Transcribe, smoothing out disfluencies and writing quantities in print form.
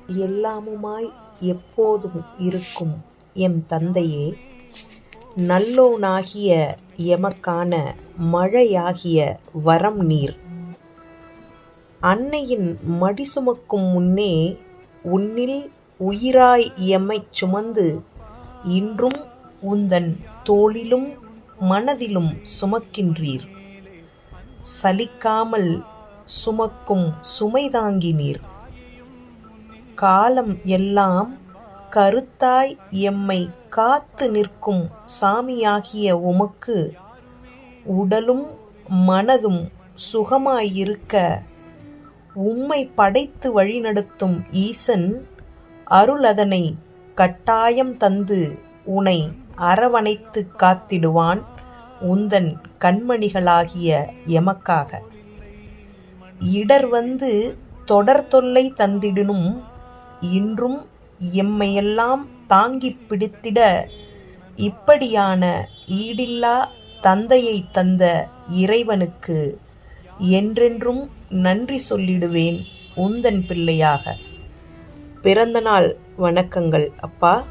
எல்லாமுமாய் எப்போதும் இருக்கும் எம் தந்தையே, நல்லோனாகிய எமக்கான மழையாகிய வரம் நீர். அன்னையின் மடிசுமக்கும் முன்னே உன்னில் உயிராய் எம்மைச் சுமந்து இன்றும் உந்தன் தோளிலும் மனதிலும் சுமக்கின்றீர். சலிக்காமல் சுமக்கும் சுமைதாங்கி நீர். காலம் எல்லாம் கருத்தாய் எம்மை காத்து நிற்கும் சாமியாகிய உமக்கு உடலும் மனதும் சுகமாயிருக்க உம்மை படைத்து வழிநடத்தும் ஈசன் அருளதனை கட்டாயம் தந்து உனை அரவணைத்துக் காத்திடுவான் உந்தன் கண்மணிகளாகிய எமக்காக. இடர் வந்து தொடர் தொல்லை தந்திடினும் இன்றும் எம்மையெல்லாம் தாங்கிப் பிடித்திட இப்படியான ஈடில்லா தந்தையைத் தந்த இறைவனுக்கு என்றென்றும் நன்றி சொல்லிடுவேன் உந்தன் பிள்ளையாக. பிறந்தநாள் வணக்கங்கள் அப்பா.